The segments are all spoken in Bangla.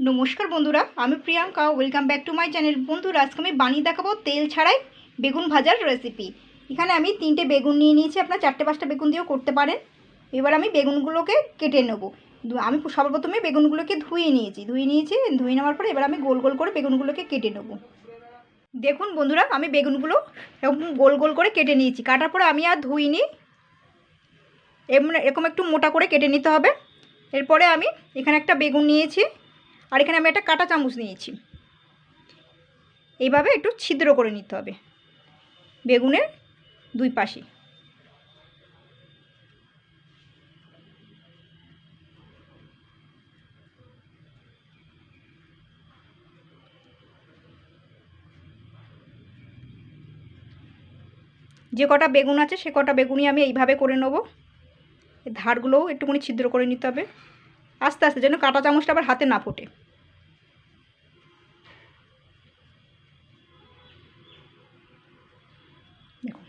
নমস্কার বন্ধুরা, আমি Priyanka. Welcome back to my channel. বন্ধুরা, আজকে আমি বানিয়ে দেখাবো তেল ছাড়াই বেগুন ভাজার রেসিপি। এখানে আমি 3টে বেগুন নিয়ে নিয়েছি, আপনার 4টে-5টা বেগুন দিয়েও করতে পারেন। এবার আমি বেগুনগুলোকে কেটে নেব। আমি সর্বপ্রথমে বেগুনগুলোকে ধুয়ে নিয়েছি। ধুয়ে নেওয়ার পরে এবার আমি গোল গোল করে বেগুনগুলোকে কেটে নেব। দেখুন বন্ধুরা, আমি বেগুনগুলো এরকম গোল গোল করে কেটে নিয়েছি। কাটার পরে আমি আর ধুইনি, এরকম একটু মোটা করে কেটে নিতে হবে। এরপরে আমি এখানে একটা বেগুন নিয়েছি, আর এখানে আমি একটা কাঁটা চামচ নিয়েছি। এইভাবে একটু ছিদ্র করে নিতে হবে বেগুনের দুই পাশে। যে কটা বেগুন আছে সে কটা বেগুনই আমি এইভাবে করে নেব। ধারগুলোও একটুখানি ছিদ্র করে নিতে হবে আস্তে আস্তে, যেন কাঁটা চামচটা আবার হাতে না ফোটে। দেখুন,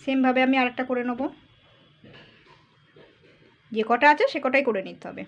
সেমভাবে আমি আরেকটা করে নেব। যে কটা আছে সে কটাই করে নিতে হবে।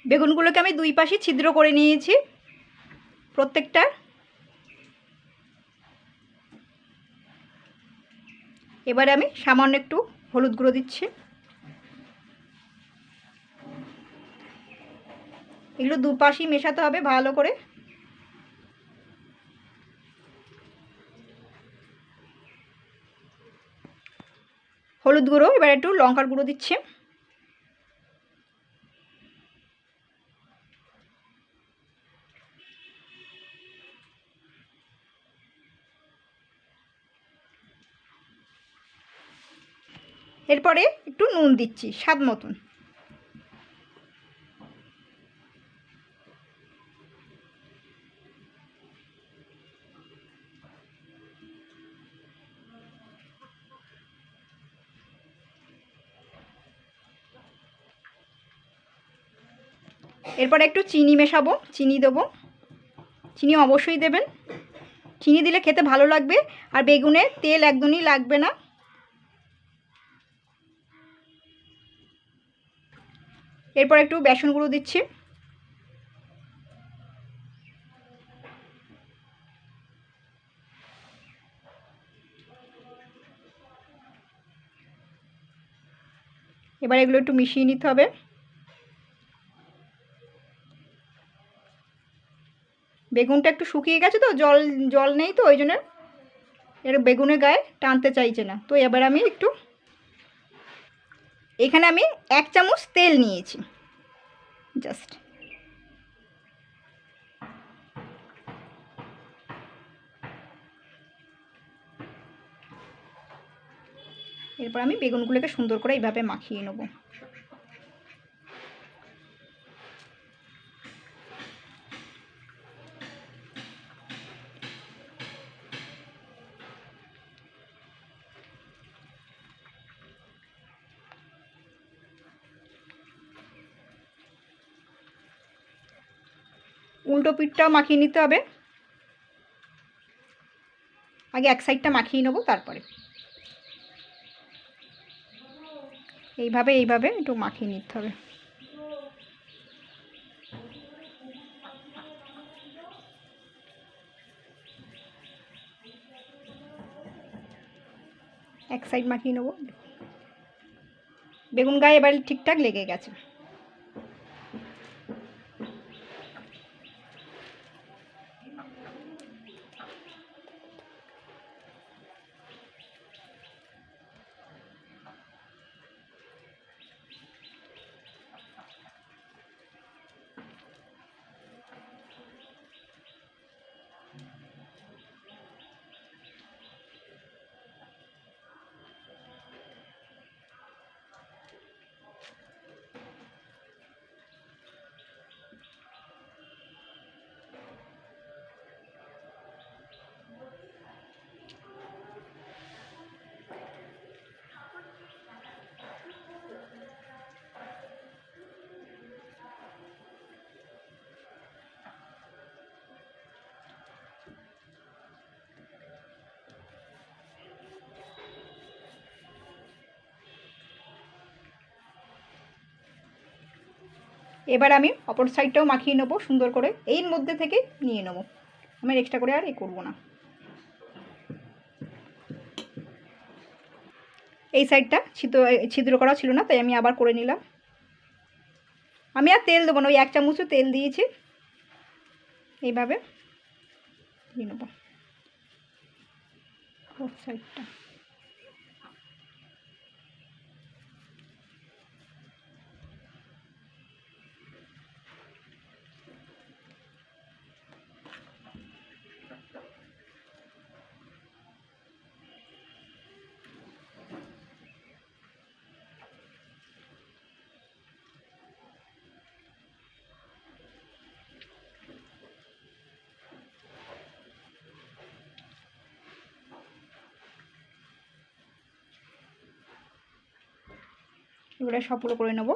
বেগুনগুলোকে আমি দুই পাশে ছিদ্র করে নিয়েছি প্রত্যেকটা। এবারে আমি সামান্য একটু হলুদ গুঁড়ো দিচ্ছি। এগুলো দুপাশেই মেশাতে হবে ভালো করে। হলুদ গুঁড়ো, এবার একটু লঙ্কার গুঁড়ো দিচ্ছি। এরপরে একটু নুন দিচ্ছি স্বাদ মতন। এরপরে একটু চিনি মেশাবো, চিনি দেবো। চিনি অবশ্যই দেবেন, চিনি দিলে খেতে ভালো লাগবে আর বেগুনে তেল একদমই লাগবে না। এরপর একটু বেসন গুঁড়ো দিচ্ছি। এবার এগুলো একটু মিশিয়ে নিতে হবে। বেগুনটা একটু শুকিয়ে গেছে তো, জল জল নেই তো, ওই জন্য এর বেগুনের গায়ে টানতে চাইছে না। তো এবার আমি একটু, এখানে আমি 1 চামচ তেল নিয়েছি জাস্ট। এরপর আমি বেগুনগুলোকে সুন্দর করে এইভাবে মাখিয়ে নেব। উল্টো পিঠটাও মাখিয়ে নিতে হবে। আগে এক সাইডটা মাখিয়ে নেব, তারপরে এইভাবে একটু মাখিয়ে নিতে হবে। এক সাইড মাখিয়ে নেব। বেগুন গায়ে এবার ঠিকঠাক লেগে গেছে। এবার আমি অপর সাইডটাও মাখিয়ে নেবো সুন্দর করে, এর মধ্যে থেকে নিয়ে নেবো, আমি এক্সট্রা করে আর করবো না। এই সাইডটা ছিদ্র করা ছিল না, তাই আমি আবার করে নিলাম। আমি আর তেল দেবো না, ওই 1 চামচও তেল দিয়েছি, এইভাবে দিয়ে নেবো সাইডটা। এবারে সবগুলো করে নেব।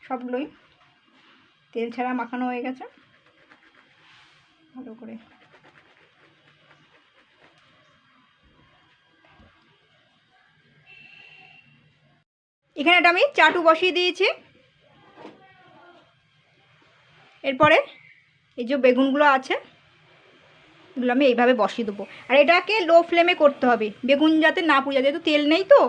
সবগুলোই তেল ছাড়া মাখানো হয়ে গেছে ভালো করে। এখানে আমি চাটু বসিয়ে দিয়েছি। এরপরে এই যে বেগুনগুলো আছে এগুলো আমি এইভাবে বসিয়ে দেবো, আর এটাকে লো ফ্লেমে করতে হবে, বেগুন যাতে না পুড়ে যায়, যেহেতু তেল নেই তো।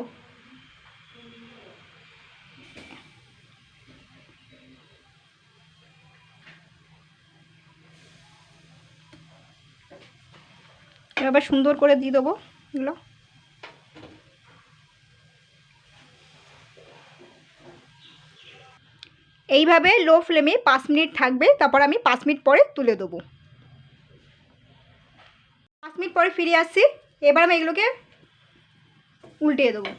এবার সুন্দর করে দিয়ে দেবো এগুলো। এইভাবে লো ফ্লেমে 5 মিনিট থাকবে, তারপর আমি 5 মিনিট পরে তুলে দেবো। 5 মিনিট পরে ফিরে আসছি। এবার আমি এগুলোকে উল্টিয়ে দেবো।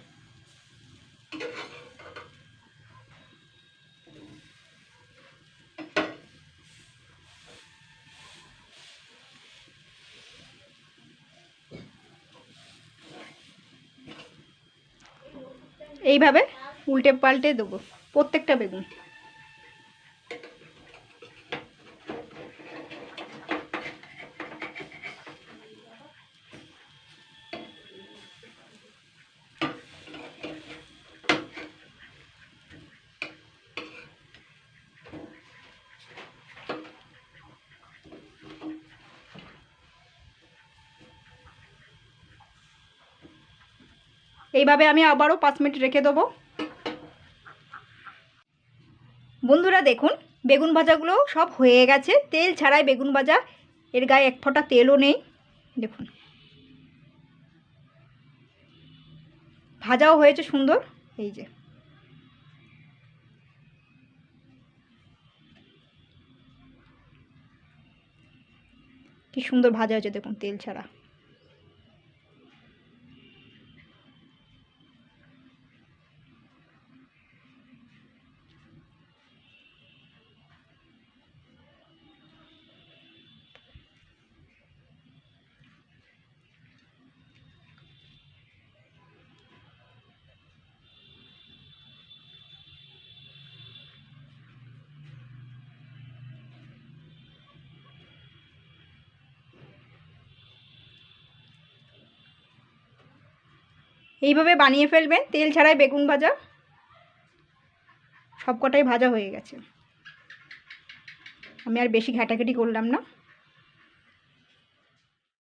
এইভাবে উল্টে পাল্টে দেবো প্রত্যেকটা বেগুন। এইভাবে আমি আবারও 5 মিনিট রেখে দেবো। বন্ধুরা দেখুন বেগুন ভাজাগুলো সব হয়ে গেছে, তেল ছাড়াই বেগুন ভাজা, এর গায়ে 1 ফোঁটা তেলও নেই। দেখুন ভাজাও হয়েছে সুন্দর, এই যে কি সুন্দর ভাজা হয়েছে দেখুন তেল ছাড়া। এইভাবে বানিয়ে ফেলবেন তেল ছাড়াই বেগুন ভাজা। সবকটাই ভাজা হয়ে গেছে, আমি আর বেশি ঘাটাঘাটি করলাম না।